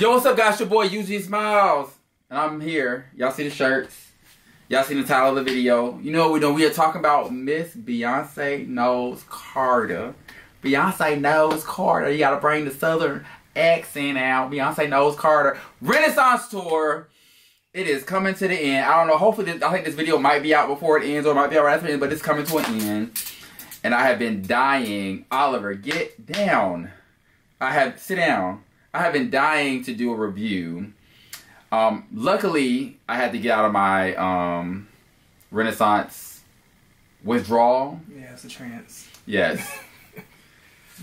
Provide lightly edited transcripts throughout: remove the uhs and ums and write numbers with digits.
Yo, what's up, guys? Your boy Eugene Smilez, and I'm here. Y'all see the shirts? Y'all seen the title of the video? You know what we doing? We are talking about Miss Beyoncé Knows Carter. Beyoncé Knows Carter. You gotta bring the southern accent out. Beyoncé Knows Carter Renaissance Tour. It is coming to the end. I don't know. Hopefully, I think this video might be out before it ends, or it might be out right after it ends, but it's coming to an end. And I have been dying. Oliver, get down. Sit down. I have been dying to do a review. Luckily, I had to get out of my Renaissance withdrawal. Yeah, it's a trance. Yes.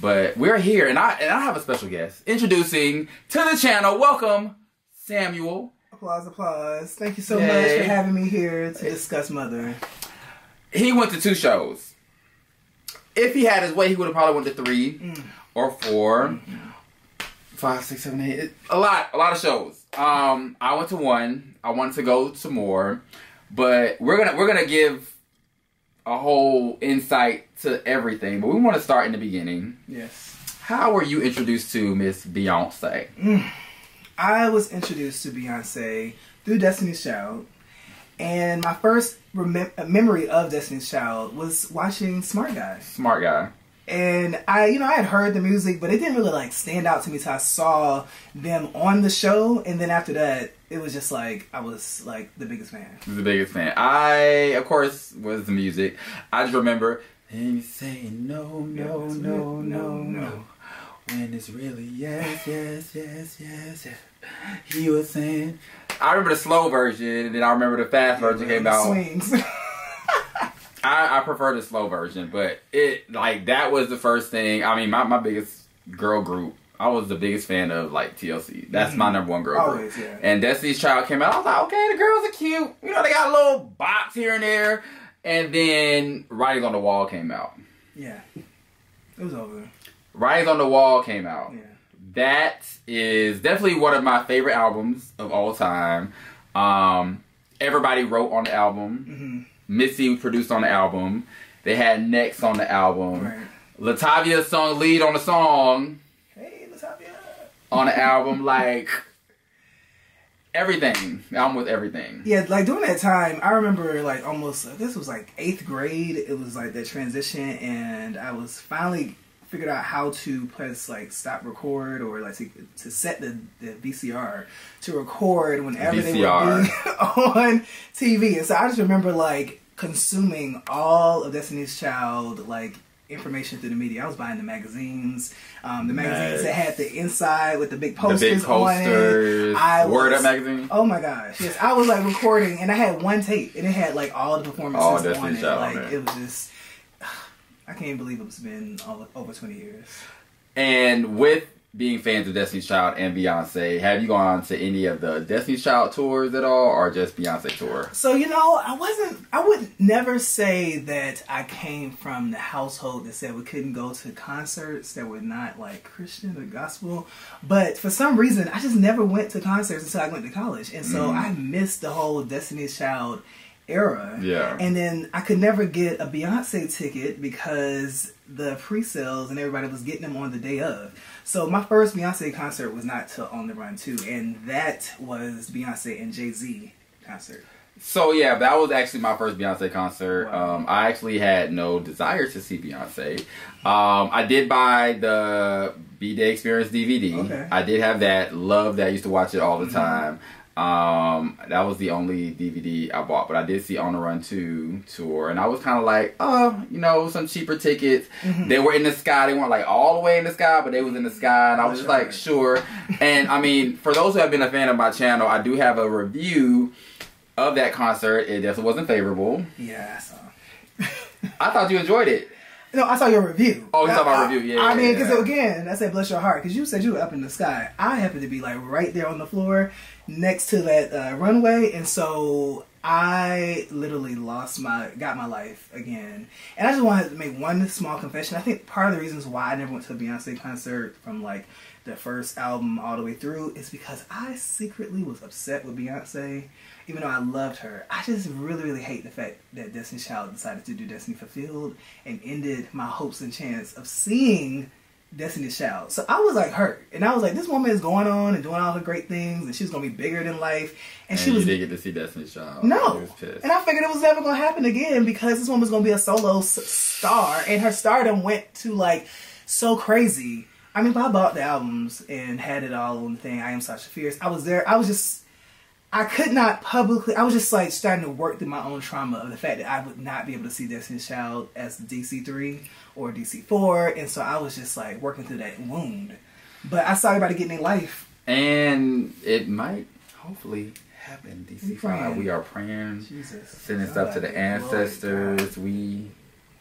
But we're here, and I have a special guest. Introducing to the channel, welcome, Samuel. Applause, applause. Thank you so much for having me here to discuss Mother. He went to 2 shows. If he had his way, he would have probably went to 3 or 4. 5, 6, 7, 8. A lot of shows. I went to 1. I wanted to go to more, but we're gonna give a whole insight to everything. But we want to start in the beginning. Yes. How were you introduced to Miss Beyoncé? I was introduced to Beyoncé through Destiny's Child, and my first memory of Destiny's Child was watching Smart Guy. Smart Guy. And I had heard the music, but it didn't really like stand out to me till I saw them on the show. And then after that, it was just like, I was like the biggest fan. The biggest fan. I, of course, was the music. I just remember him saying no, no, no, no, no. When it's really yes, yes, yes, yes, yes. He was saying, I remember the slow version, and then I remember the fast version came out. Swings. I prefer the slow version, but that was the first thing. I mean, my biggest girl group, I was the biggest fan of like TLC. That's my #1 girl group. Yeah. And Destiny's Child came out. I was like, okay, the girls are cute. You know, they got a little box here and there. And then Writings on the Wall came out. Yeah, it was over. Writings on the Wall came out. Yeah. That is definitely one of my favorite albums of all time. Everybody wrote on the album. Missy produced on the album. They had Next on the album. Right. Latavia sung lead on the song. Hey, Latavia. On the album, like everything. The album was everything. Yeah, like during that time, I remember like almost, this was like 8th grade. It was like that transition, and I was finally figured out how to press like stop record, or like to set the VCR to record whenever they were on TV. And so I just remember like consuming all of Destiny's Child like information through the media. I was buying the magazines, magazines that had the inside with the big posters, the big posters on it. Word Up magazine. Oh my gosh, yes! I was like recording, and I had 1 tape, and it had like all the performances on it. Like it was just, I can't believe it's been over 20 years. And with being fans of Destiny's Child and Beyoncé, have you gone to any of the Destiny's Child tours at all, or just Beyoncé tour? So, you know, I would never say that I came from the household that said we couldn't go to concerts that were not like Christian or gospel. But for some reason, I just never went to concerts until I went to college. And so I missed the whole Destiny's Child era. Yeah. And then I could never get a Beyonce ticket because the pre-sales and everybody was getting them on the day of. So my first Beyonce concert was not till On the Run 2, and that was Beyonce and Jay-Z concert. So yeah, that was actually my first Beyonce concert. Wow. I actually had no desire to see Beyonce. I did buy the B-Day Experience DVD. Okay. I did have that. Loved that. I used to watch it all the time. That was the only DVD I bought, but I did see On the Run 2 tour, and I was kind of like, oh, you know, some cheaper tickets. They were in the sky. They weren't like all the way in the sky, but they was in the sky, and I was just like, sure. And I mean, for those who have been a fan of my channel, I do have a review of that concert. It definitely wasn't favorable. Yeah, I saw. I thought you enjoyed it. No, I saw your review. Oh, you saw my review, yeah. I mean, because again, I said bless your heart, because you said you were up in the sky. I happened to be like right there on the floor next to that runway, and so I literally got my life again. And I just wanted to make one small confession. I think part of the reasons why I never went to a Beyonce concert from like the first album all the way through is because I secretly was upset with Beyonce. Even though I loved her, I just really, really hate the fact that Destiny's Child decided to do Destiny Fulfilled and ended my hopes and chance of seeing Destiny's Child. So I was like hurt, and I was like, this woman is going on and doing all her great things, and she's gonna be bigger than life. And she was. You didn't get to see Destiny's Child. No, and I figured it was never gonna happen again because this woman's gonna be a solo star, and her stardom went to like so crazy. I mean, I bought the albums and had it all on the thing. I Am Sasha Fierce. I was there. I could not publicly. I was just like starting to work through my own trauma of the fact that I would not be able to see Destiny's Child as DC3 or DC4, and so I was just like working through that wound. But I saw everybody getting their life, and it might hopefully happen. DC5. We are praying, Jesus, sending stuff to the ancestors. We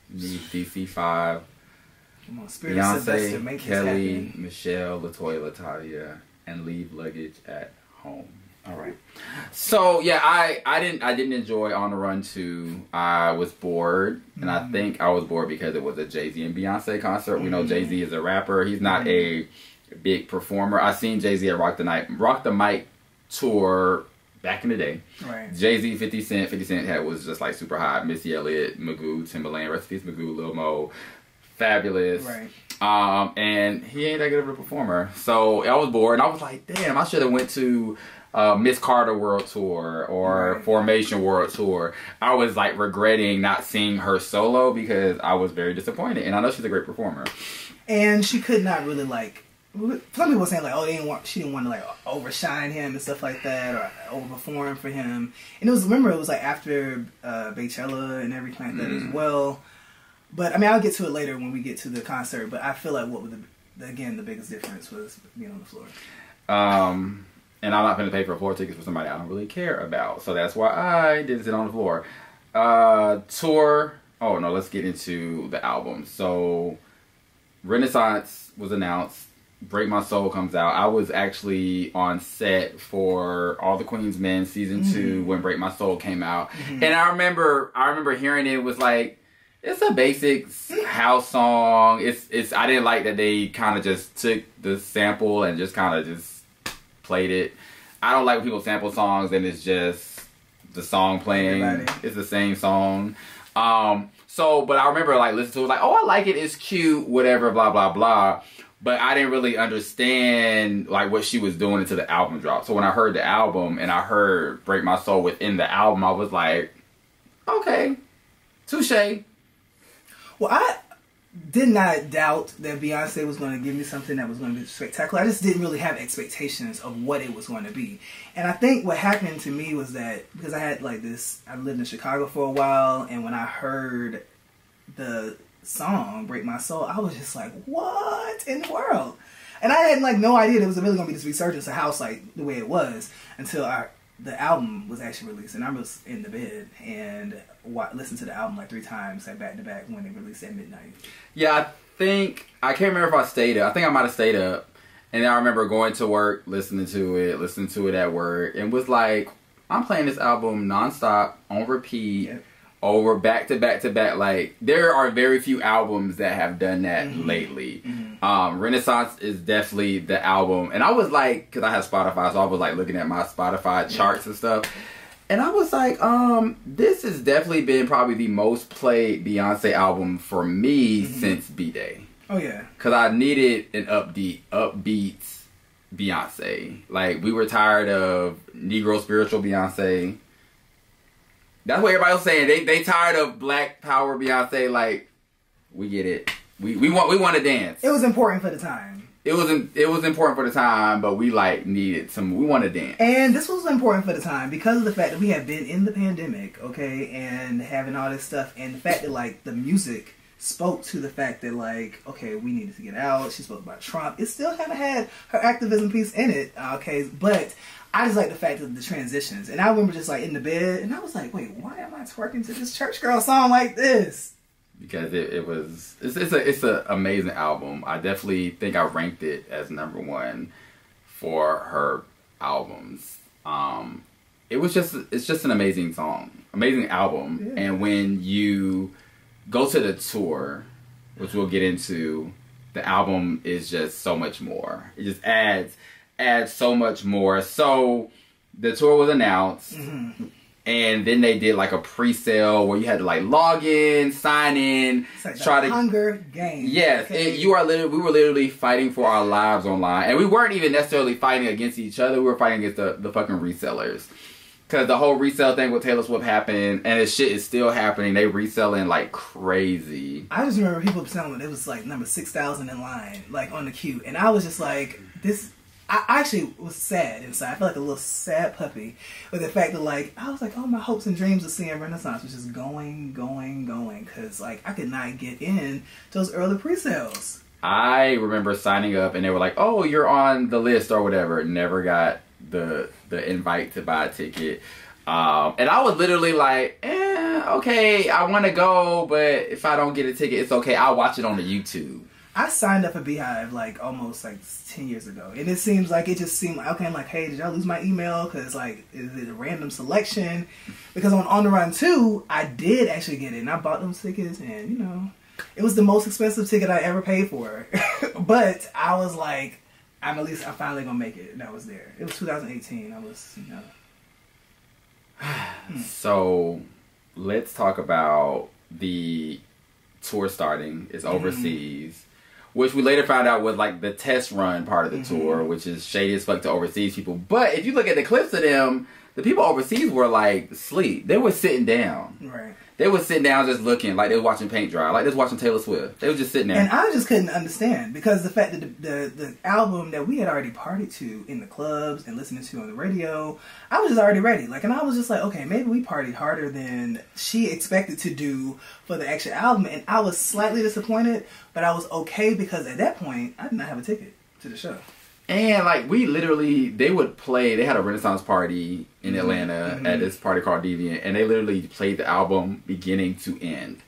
need DC5. Come on, Spirit of Sylvester, Beyonce, make Kelly, Michelle, LaToya, Latavia, and leave luggage at home. All right. So yeah, I didn't enjoy On the Run 2. I was bored, and I think I was bored because it was a Jay-Z and Beyonce concert. We know Jay-Z is a rapper. He's not a big performer. I seen Jay-Z at Rock the Mic tour back in the day. Right. Jay-Z, 50 Cent. 50 Cent was just like super hot. Missy Elliott, Magoo, Timbaland, rest in peace Magoo, Lil Mo, Fabulous. Right. And he ain't that good of a performer. So I was bored, and I was like, damn, I should have went to Miss Carter World Tour or Formation World Tour. I was like regretting not seeing her solo because I was very disappointed, and I know she's a great performer. And she could not really like. Some people were saying like, oh, she didn't want to like overshine him and stuff like that, or overperform for him. And it was like after Beychella and everything like that as well. But I mean, I'll get to it later when we get to the concert. But I feel like what was the biggest difference was being on the floor. And I'm not going to pay for floor tickets for somebody I don't really care about. So that's why I didn't sit on the floor. Tour. Oh, no, let's get into the album. So Renaissance was announced. Break My Soul comes out. I was actually on set for All the Queen's Men season 2 when Break My Soul came out. And I remember hearing it was like, it's a basic house song. It's I didn't like that they kind of just took the sample and just kind of just played it. I don't like when people sample songs and it's just the song playing. It's the same song. But I remember like listening to it like, oh, I like it. It's cute, whatever, blah, blah, blah. But I didn't really understand like what she was doing until the album dropped. So when I heard the album and I heard Break My Soul within the album, I was like, okay, touche. Well, I did not doubt that Beyonce was going to give me something that was going to be spectacular. I just didn't really have expectations of what it was going to be. And I think what happened to me was that because I had like this, I lived in Chicago for a while, and when I heard the song Break My Soul, I was just like, what in the world? And I had like no idea there was really going to be this resurgence of house like the way it was until the album was actually released, and I was in the bed and listened to the album like 3 times at back to back when it released at midnight. Yeah, I can't remember if I stayed up. I think I might have stayed up, and then I remember going to work, listening to it at work, and was like, I'm playing this album nonstop on repeat. Yep. Over back to back to back. Like, there are very few albums that have done that lately. Renaissance is definitely the album. And I was like, because I have Spotify, so I was like looking at my Spotify charts and stuff. And I was like, this has definitely been probably the most played Beyonce album for me since B-Day. Oh, yeah. Because I needed an upbeat Beyonce. Like, we were tired of Negro spiritual Beyonce. That's what everybody was saying. They tired of Black Power Beyonce. Like, we get it. We want to dance. It was important for the time. It was important for the time, but we like needed some. We want to dance. And this was important for the time because of the fact that we have been in the pandemic, okay, and having all this stuff, and the fact that like the music spoke to the fact that like, okay, we needed to get out. She spoke about Trump. It still kind of had her activism piece in it, okay, but I just like the fact of the transitions. And I remember just like in the bed, and I was like, wait, why am I twerking to this church girl song like this? Because it's an amazing album. I definitely think I ranked it as #1 for her albums. It's just an amazing song, amazing album. Yeah. And when you go to the tour, which we'll get into, the album is just so much more. It just adds so much more. So the tour was announced, And then they did like a pre-sale where you had to like log in, sign in, It's like try to Hunger Games. Yes, Okay. we were literally fighting for our lives online, and we weren't even necessarily fighting against each other. We were fighting against the fucking resellers, because the whole resale thing with Taylor Swift happened, and this shit is still happening. They reselling like crazy. I just remember people selling it was like number 6,000 in line, like on the queue, and I was just like, this. I actually was sad inside. I felt like a little sad puppy with the fact that, like, I was like, oh, my hopes and dreams of seeing Renaissance was just going, because, like, I could not get in those early pre-sales. I remember signing up, and they were like, oh, you're on the list or whatever. Never got the invite to buy a ticket. And I was literally like, okay, I want to go, but if I don't get a ticket, it's okay. I'll watch it on the YouTube. I signed up for Beehive like almost like 10 years ago, and it seems like it just seemed like, okay, I'm like, hey, did y'all lose my email? Because like, is it a random selection? Because on the Run 2, I did actually get it, and I bought them tickets, and you know, it was the most expensive ticket I ever paid for. But I was like, I'm finally gonna make it. And I was there. It was 2018. I was, you know. So let's talk about the tour starting. It's overseas. Which we later found out was like the test run part of the tour, which is shady as fuck to overseas people. But if you look at the clips of them, the people overseas were like asleep. They were sitting down. Right. They were sitting down just looking like they were watching paint dry, like they was watching Taylor Swift. They were just sitting there. And I just couldn't understand, because the fact that the album that we had already partied to in the clubs and listening to on the radio, I was just already ready. Like, and I was just like, okay, maybe we partied harder than she expected to do for the actual album. And I was slightly disappointed, but I was okay, because at that point, I did not have a ticket to the show. And like they would play, they had a Renaissance party in Atlanta at this party called Deviant, and they literally played the album beginning to end.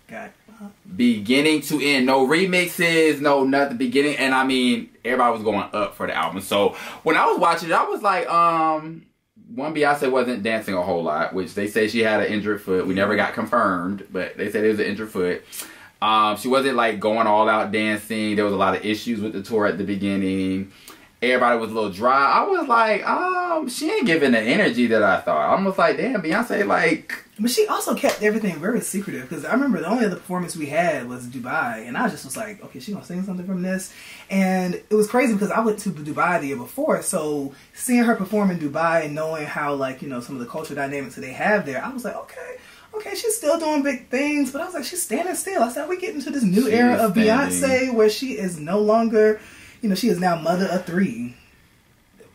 Beginning to end. No remixes, no nothing, beginning, and I mean, everybody was going up for the album. So when I was watching it, I was like, one, Beyonce wasn't dancing a whole lot, which they say she had an injured foot. We never got confirmed, but they said it was an injured foot. She wasn't like going all out dancing. There was a lot of issues with the tour at the beginning. Everybody was a little dry. I was like, she ain't giving the energy that I thought. I was like, damn, Beyonce, like... But she also kept everything very secretive, because I remember the only other performance we had was Dubai, and I just was like, okay, she gonna sing something from this? And it was crazy, because I went to Dubai the year before, so seeing her perform in Dubai and knowing how, like, you know, some of the cultural dynamics that they have there, I was like, okay, she's still doing big things, but I was like, she's standing still. I said, we get into this new era of Beyonce where she is no longer... You know, she is now mother of 3.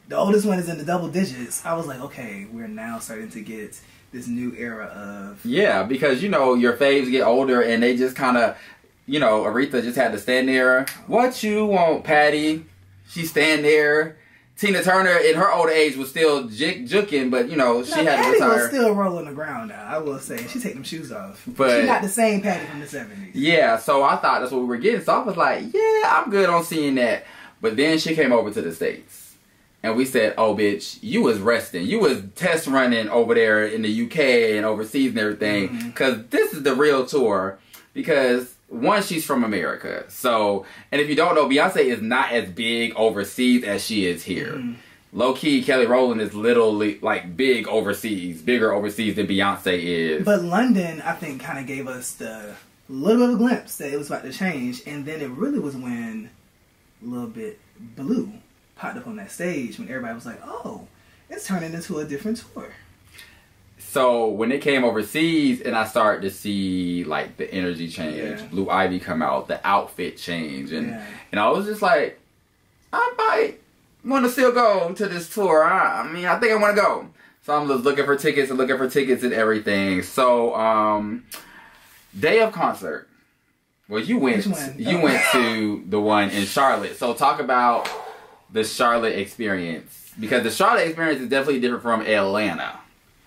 The oldest one is in the double digits. I was like, okay, we're now starting to get this new era of... Yeah, because, you know, your faves get older and they just kind of, you know, Aretha just had to stand there. What you want, Patty? She stand there. Tina Turner, in her older age, was still juking, but, you know, she had to retire. Patty was still rolling the ground now, I will say. She take them shoes off. But she's not the same Patty from the 70s. Yeah, so I thought that's what we were getting. So I was like, yeah, I'm good on seeing that. But then she came over to the States. And we said, oh, bitch, you was resting. You was test running over there in the UK and overseas and everything. Because this is the real tour. Because, one, she's from America. So, and if you don't know, Beyonce is not as big overseas as she is here. Low-key, Kelly Rowland is literally, like, bigger overseas than Beyonce is. But London, I think, kind of gave us the little bit of a glimpse that it was about to change. And then it really was when... a little bit Blue popped up on that stage, when everybody was like, oh, it's turning into a different tour. So when it came overseas and I started to see like the energy change, Blue Ivy come out, the outfit change, and I was just like, I might want to still go to this tour. I mean, I think I want to go. So I'm just looking for tickets and everything. So day of concert. Well, you went to the one in Charlotte. So talk about the Charlotte experience, because the Charlotte experience is definitely different from Atlanta.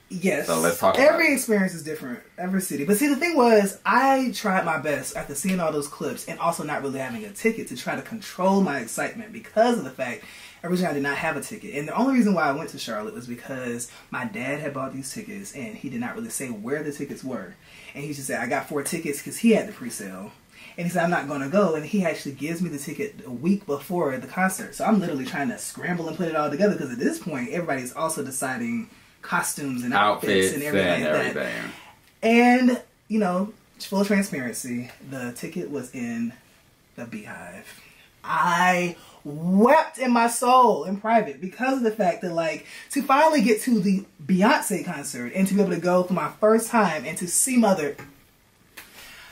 Yes. So let's talk about every experience is different, every city. But see, the thing was, I tried my best after seeing all those clips and also not really having a ticket to try to control my excitement, because of the fact originally I did not have a ticket. And the only reason why I went to Charlotte was because my dad had bought these tickets and he did not really say where the tickets were. And he just said, I got 4 tickets, because he had the pre-sale. And he said, I'm not going to go. And he actually gives me the ticket a week before the concert. So I'm literally trying to scramble and put it all together, because at this point, everybody's also deciding costumes and outfits and everything like that. And, you know, full transparency, the ticket was in the Beehive. I wept in my soul in private because of the fact that, like, to finally get to the Beyonce concert and to be able to go for my first time and to see Mother.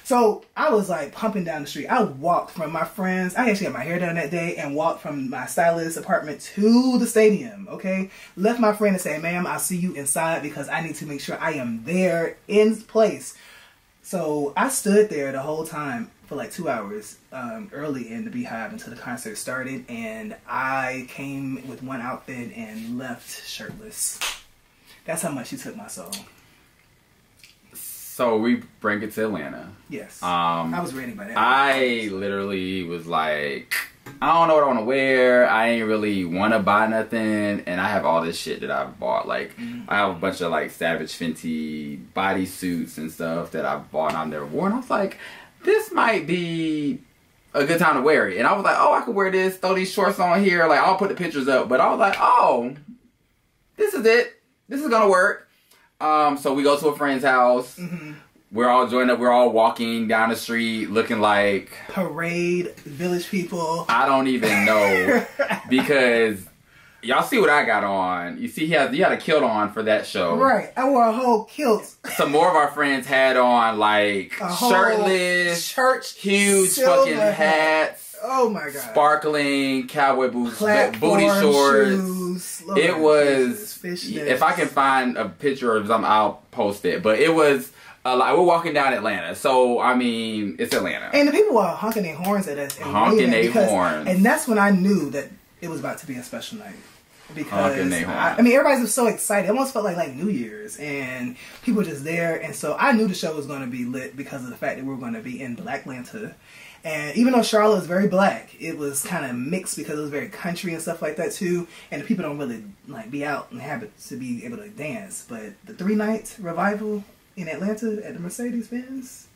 So I was like pumping down the street. I walked from my friends. I actually had my hair done that day and walked from my stylist's apartment to the stadium. Okay. Left my friend and said, ma'am, I'll see you inside because I need to make sure I am there in place. So I stood there the whole time for like 2 hours early in the Beehive until the concert started. And I came with one outfit and left shirtless. That's how much she took my soul. So we bring it to Atlanta. Yes. I was ready by that. I literally was like, I don't know what I want to wear. I ain't really want to buy nothing. And I have all this shit that I've bought. Like, I have a bunch of like Savage Fenty bodysuits and stuff that I've bought and I've never worn. I was like, this might be a good time to wear it. And I was like, oh, I could wear this, throw these shorts on here. Like, I'll put the pictures up. But I was like, oh, this is it. This is going to work. So we go to a friend's house. We're all joined up. We're all walking down the street looking like parade village people. I don't even know because y'all see what I got on. You see, he had a kilt on for that show. Right. I wore a whole kilt. Some more of our friends had on like shirtless, church, huge fucking hats. Oh my god! Sparkling cowboy boots, platform booty shorts. Shoes. It was. If I can find a picture of something, I'll post it. But it was. We're walking down Atlanta, so I mean, it's Atlanta. And the people were honking their horns at us. Honking their horns. And that's when I knew that it was about to be a special night. Because honking their horns. I mean, everybody was so excited. It almost felt like New Year's, and people were just there. And so I knew the show was going to be lit because of the fact that we were going to be in Black Atlanta. And even though Charlotte was very black, it was kind of mixed because it was very country and stuff like that too. And the people don't really like be out and have it to be able to dance. But the 3-night revival in Atlanta at the Mercedes-Benz,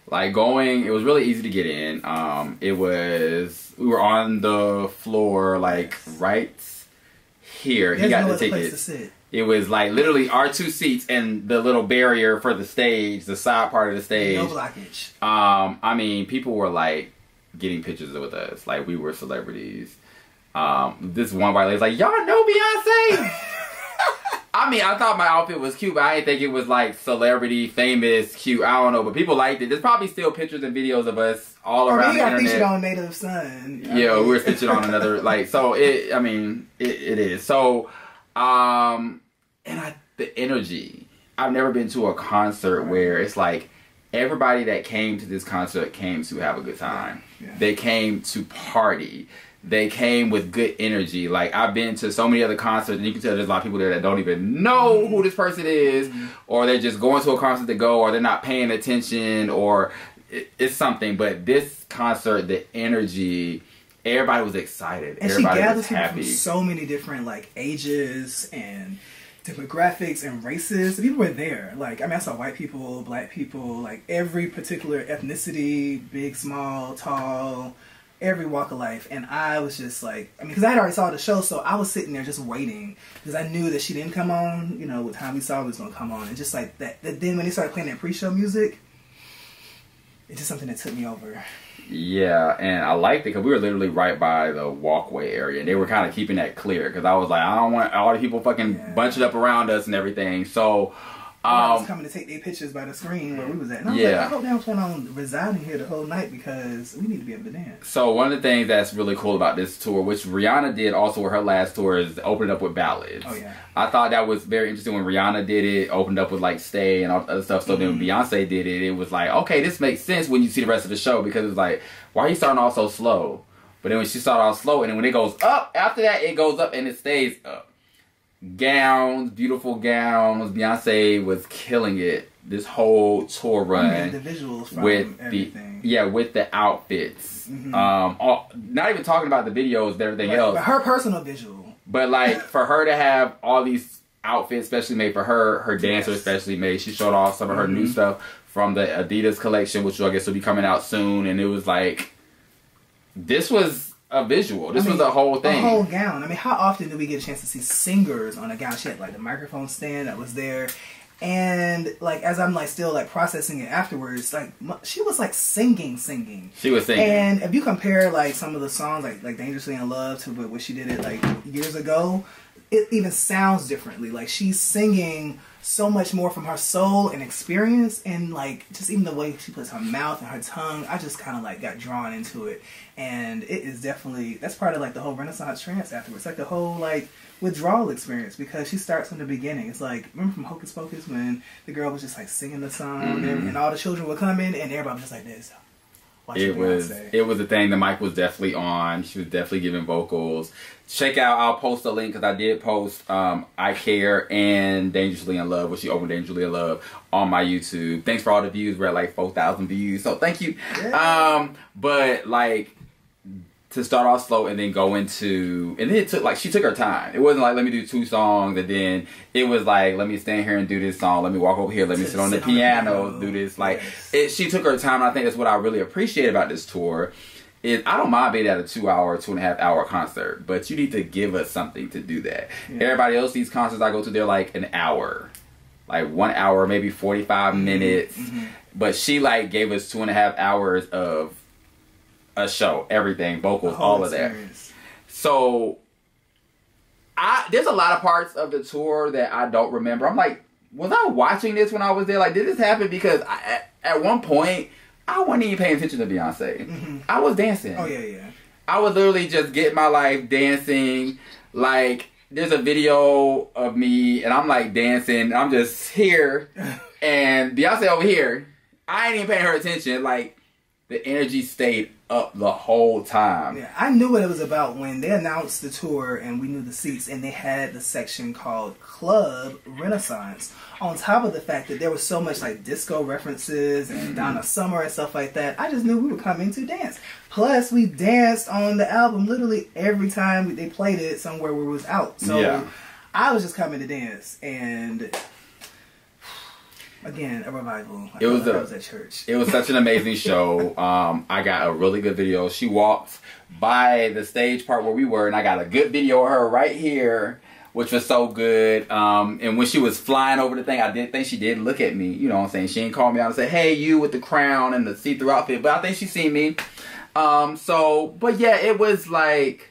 like it was really easy to get in. We were on the floor, like right here. He got the ticket. It was like literally our 2 seats and the little barrier for the stage, the side part of the stage. No blockage. I mean, people were like getting pictures with us, like we were celebrities. This one white lady's like, y'all know Beyonce? I mean, I thought my outfit was cute, but I didn't think it was like celebrity, famous, cute. I don't know, but people liked it. There's probably still pictures and videos of us all around the internet. Featured on Native Son. Yeah, we were featured on another so it. I mean, it is so. The energy. I've never been to a concert where it's like everybody that came to this concert came to have a good time. Yeah. They came to party. They came with good energy. Like, I've been to so many other concerts, and you can tell there's a lot of people there that don't even know who this person is, or they're just going to a concert to go, or they're not paying attention, or it's something. But this concert, the energy, everybody was excited. And everybody she gathered was happy. People from so many different, like, ages and demographics and races. The people were there. Like, I mean, I saw white people, black people, like, every particular ethnicity, big, small, tall, every walk of life. And I was just like, I mean, because I had already saw the show, so I was sitting there just waiting because I knew that she didn't come on, you know, what time we saw it was going to come on. And just like that, then when they started playing that pre-show music, it's just something that took me over. Yeah, and I liked it because we were literally right by the walkway area, and they were kind of keeping that clear because I was like, I don't want all the people fucking bunching up around us and everything. So I was coming to take their pictures by the screen where we was at. And I was like, I hope they don't plan on residing here the whole night because we need to be able to dance. So one of the things that's really cool about this tour, which Rihanna did also with her last tour, is open up with ballads. Oh yeah. I thought that was very interesting when Rihanna did it, opened up with like Stay and all other stuff. So then when Beyonce did it, it was like, okay, this makes sense when you see the rest of the show because it was like, why are you starting off so slow? But then when she started off slow and then when it goes up, after that it goes up and it stays up. Gowns, beautiful gowns. Beyonce was killing it this whole tour run. I mean, the visuals from with everything. with the outfits. Not even talking about the videos and everything else. But her personal visual. But like for her to have all these outfits specially made for her, her dancer especially made. She showed off some of her new stuff from the Adidas collection, which I guess will be coming out soon. And it was like, this was a visual. This was a whole thing. A whole gown. I mean, how often do we get a chance to see singers on a gown? She had like the microphone stand that was there. And like as I'm like still like processing it afterwards, like she was like singing. She was singing. And if you compare like some of the songs like Dangerously in Love to what she did it like years ago, it even sounds differently. Like she's singing so much more from her soul and experience, and like just even the way she puts her mouth and her tongue, I just kind of like got drawn into it. And it is definitely, that's part of like the whole Renaissance trance afterwards, like the whole like withdrawal experience, because she starts from the beginning. It's like, remember from Hocus Pocus when the girl was just like singing the song and all the children would come in and everybody was just like this. It was a thing. The mic was definitely on. She was definitely giving vocals. Check out, I'll post a link because I did post I Care and Dangerously in Love, when she opened Dangerously in Love on my YouTube. Thanks for all the views. We're at like 4,000 views, so thank you. Yeah. But like, to start off slow and then go into, and then it took like, she took her time. It wasn't like, let me do 2 songs, and then it was like, let me stand here and do this song, let me walk over here, let me sit on the piano, do this. Like, she took her time, and I think that's what I really appreciate about this tour. Is I don't mind being at a 2-hour, 2.5-hour concert, but you need to give us something to do that. Yeah. Everybody else, these concerts I go to, they're like an hour, like 1 hour, maybe 45 minutes. But she like gave us 2.5 hours of a show, everything, vocals, all of that. So there's a lot of parts of the tour that I don't remember. I'm like, was I watching this when I was there? Like, did this happen? Because at one point, I wasn't even paying attention to Beyonce. I was dancing. Oh, yeah. I was literally just getting my life dancing. Like, there's a video of me, and I'm like dancing. I'm just here, and Beyonce over here. I ain't even paying her attention. Like, the energy stayed up the whole time. Yeah, I knew what it was about when they announced the tour and we knew the seats, and they had the section called Club Renaissance. On top of the fact that there was so much like disco references and Donna Summer and stuff like that, I just knew we were coming to dance. Plus, we danced on the album literally every time they played it somewhere where it was out. So I was just coming to dance, and again, a revival. I was at church. It was such an amazing show. I got a really good video. She walked by the stage part where we were, and I got a good video of her right here, which was so good. And when she was flying over the thing, I did think she did look at me. You know what I'm saying? She didn't call me out and say, hey, you with the crown and the see-through outfit. But I think she seen me. But yeah, it was like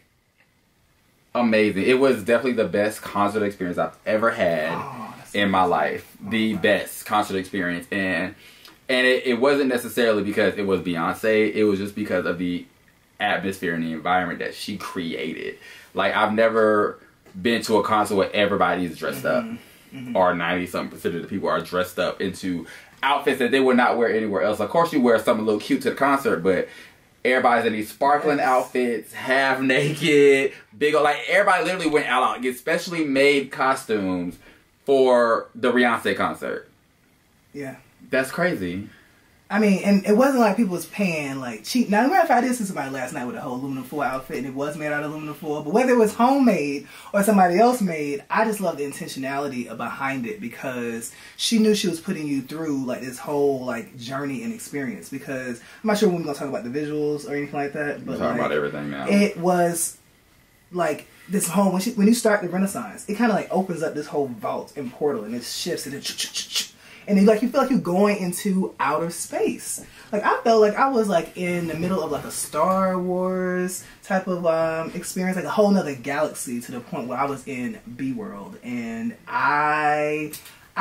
amazing. It was definitely the best concert experience I've ever had in my life. The best concert experience. And it wasn't necessarily because it was Beyonce. It was just because of the atmosphere and the environment that she created. Like, I've never been to a concert where everybody is dressed up, or 90-something% of the people are dressed up into outfits that they would not wear anywhere else. Of course, you wear something a little cute to the concert, but everybody's in these sparkling outfits, half naked, big, like everybody literally went out, get specially made costumes for the Beyoncé concert. Yeah, that's crazy. I mean, and it wasn't like people was paying like cheap. Now, as a matter of fact, I did see somebody last night with a whole aluminum foil outfit, and it was made out of aluminum foil. But whether it was homemade or somebody else made, I just love the intentionality behind it, because she knew she was putting you through like this whole like journey and experience. Because I'm not sure when we're gonna talk about the visuals or anything like that, but we're talking about everything now. It was like this whole when you start the Renaissance, it kind of like opens up this whole vault and portal, and it shifts and it. And you feel like you're going into outer space. Like, I felt like I was like in the middle of like a Star Wars type of experience, like a whole nother galaxy, to the point where I was in B World. And I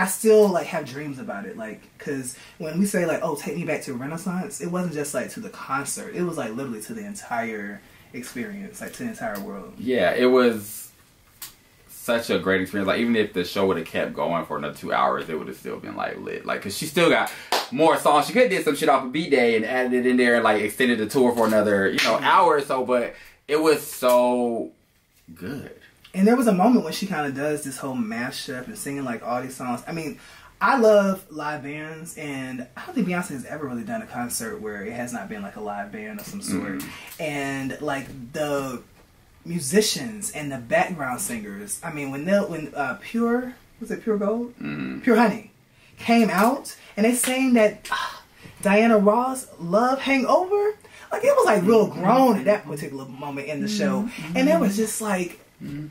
still like have dreams about it. Like, cause when we say like, oh, take me back to Renaissance, it wasn't just like to the concert. It was like literally to the entire experience, like to the entire world. Yeah, it was such a great experience. Like, even if the show would have kept going for another 2 hours, it would have still been like lit. Like, cause she still got more songs. She could have did some shit off of B-Day and added it in there and like extended the tour for another, hour or so. But it was so good. And there was a moment when she kind of does this whole mashup and singing like all these songs. I mean, I love live bands, and I don't think Beyonce has ever really done a concert where it has not been like a live band of some sort. And like the musicians and the background singers. I mean, when Pure Gold? Pure Honey came out and they sang that Diana Ross Love Hangover. Like, it was like real grown at that particular moment in the show. And it was just like,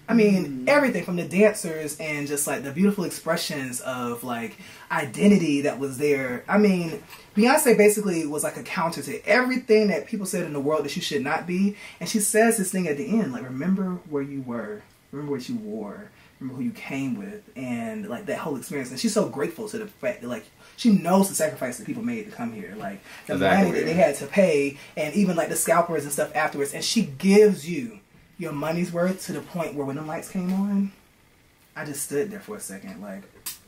I mean, everything from the dancers and just like the beautiful expressions of like identity that was there. I mean, Beyonce basically was like a counter to everything that people said in the world that you should not be. And she says this thing at the end, like, remember where you were, remember what you wore, remember who you came with, and like that whole experience. And she's so grateful to the fact that like she knows the sacrifice that people made to come here, like the money that they had to pay, and even like the scalpers and stuff afterwards. And she gives you your money's worth to the point where when the lights came on, I just stood there for a second, like,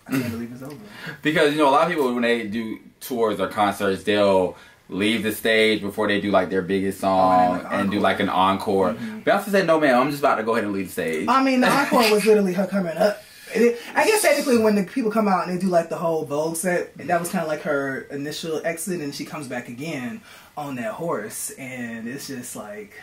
I can't believe it's over. Because, you know, a lot of people, when they do tours or concerts, they'll leave the stage before they do, like, their biggest song and do, like, an encore. Beyonce said, no, ma'am, I'm just about to go ahead and leave the stage. I mean, the encore was literally her coming up. I guess technically when the people come out and they do, like, the whole Vogue set, that was kind of like her initial exit, and she comes back again on that horse, and it's just like...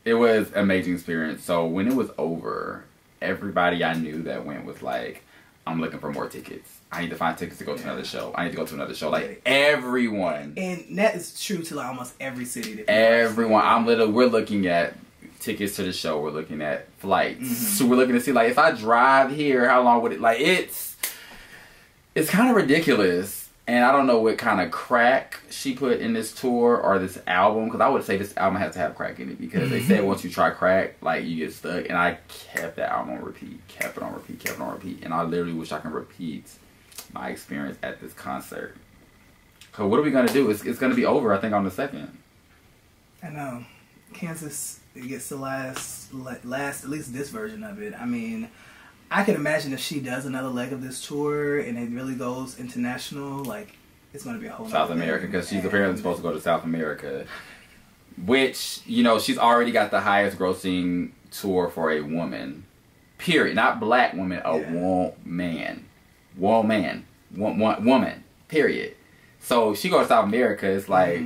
It was an amazing experience. So when it was over, everybody I knew that went was like, I'm looking for more tickets. I need to find tickets to go to another show. I need to go to another show. Like, everyone. And that is true to like almost every city. That everyone. We're looking at tickets to the show. We're looking at flights. So we're looking to see, like, if I drive here, how long would it... Like, it's kind of ridiculous. And I don't know what kind of crack she put in this tour or this album. Because I would say this album has to have crack in it. Because they said once you try crack, like, you get stuck. And I kept that album on repeat. Kept it on repeat. Kept it on repeat. And I literally wish I could repeat my experience at this concert. So what are we going to do? It's going to be over, I think, on the 2nd. I know. Kansas gets the last, at least this version of it. I mean... I can imagine if she does another leg of this tour and it really goes international, like, it's going to be a whole South America, because she's apparently supposed to go to South America, which, you know, she's already got the highest grossing tour for a woman, period. Not black woman, woman, period. So she goes to South America, it's like,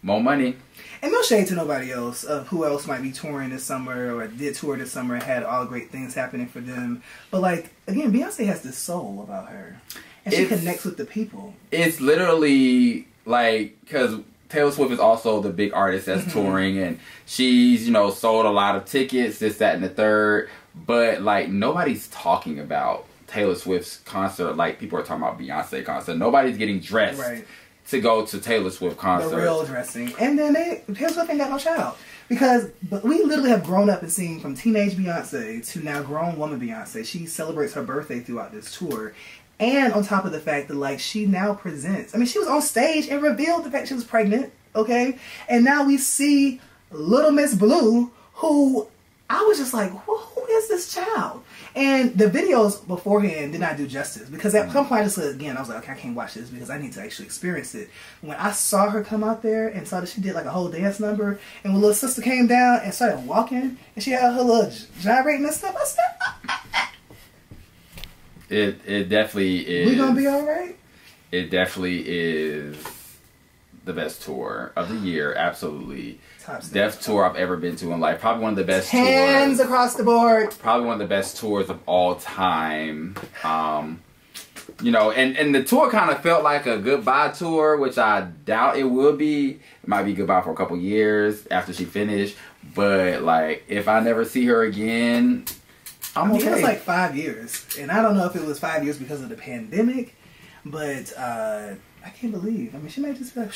more money. And no shade to nobody else of who else might be touring this summer or did tour this summer and had all great things happening for them. But, like, again, Beyonce has this soul about her. And she connects with the people. It's literally, like, because Taylor Swift is also the big artist that's touring. And she's, you know, sold a lot of tickets, this, that, and the third. But, like, nobody's talking about Taylor Swift's concert like people are talking about Beyonce concert. Nobody's getting dressed. Right. To go to Taylor Swift concert. The real dressing. And then Taylor Swift ain't got no child. Because we literally have grown up and seen from teenage Beyonce to now grown woman Beyonce. She celebrates her birthday throughout this tour. And on top of the fact that, like, she now presents. I mean, she was on stage and revealed the fact she was pregnant, okay? And now we see Little Miss Blue, who I was just like, who is this child? And the videos beforehand did not do justice. Because at some point I just said, again, I was like, okay, I can't watch this because I need to actually experience it. When I saw her come out there and saw that she did like a whole dance number, and when little sister came down and started walking, and she had her little gyrating and stuff, I said, It definitely is. We gonna be alright? It definitely is the best tour of the year, absolutely. Best tour I've ever been to in life. Probably one of the best tours. Hands across the board. Probably one of the best tours of all time. You know, and the tour kind of felt like a goodbye tour, which I doubt it will be. It might be goodbye for a couple years after she finished. But, like, if I never see her again, I'm okay. It was like 5 years. And I don't know if it was 5 years because of the pandemic. But I can't believe. I mean, she might just be like,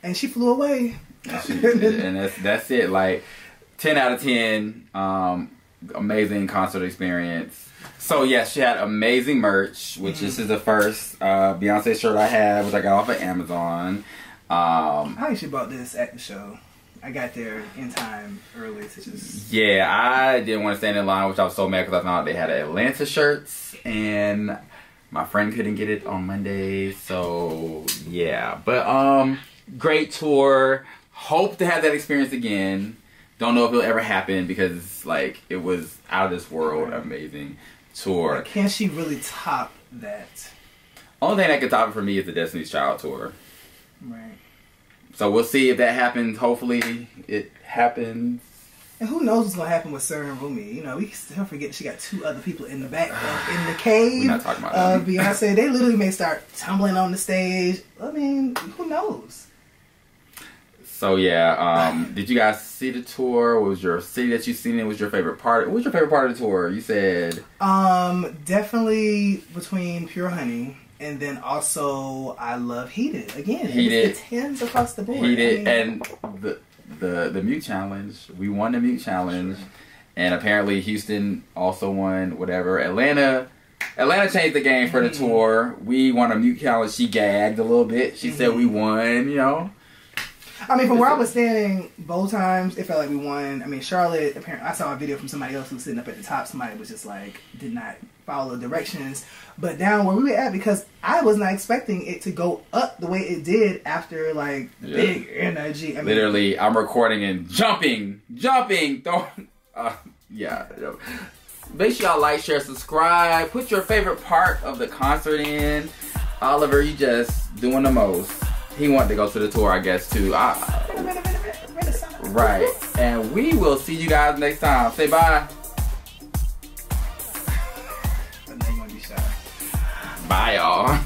and she flew away. And that's it. Like, 10 out of 10. Amazing concert experience. So yes, she had amazing merch, which this is the first Beyonce shirt I have, which I got off of Amazon. I actually bought this at the show. I got there in time early to just... Yeah, I didn't want to stand in line, which I was so mad because I found out they had Atlanta shirts, and my friend couldn't get it on Monday, so yeah. But great tour. Hope to have that experience again. Don't know if it'll ever happen because, like, it was out of this world amazing tour. Like, can she really top that? Only thing that could top it for me is the Destiny's Child tour. Right. So we'll see if that happens. Hopefully it happens. And who knows what's going to happen with Sir and Rumi. You know, we still forget she got 2 other people in the back in the cave. We're not talking about that. Beyonce, they literally may start tumbling on the stage. I mean, who knows? So yeah, did you guys see the tour? What was your city that you seen? It was your favorite part. What was your favorite part of the tour? You said definitely between Pure Honey, and then also I love Heated. Again, Heated. It's 10s across the board. Heated, and the mute challenge. We won the mute challenge, and apparently Houston also won. Whatever. Atlanta changed the game for the tour. We won a mute challenge. She gagged a little bit. She said we won. You know. I mean, from where I was standing, both times, it felt like we won. I mean, Charlotte, apparently, I saw a video from somebody else who was sitting up at the top. Somebody was just like, did not follow the directions. But down where we were at, because I was not expecting it to go up the way it did after, like, big energy. I mean, literally, I'm recording and jumping, throwing. Yeah. Make sure y'all like, share, subscribe. Put your favorite part of the concert in. Oliver, you just doing the most. He wanted to go to the tour, I guess, too. Right. And we will see you guys next time. Say bye. Bye, y'all.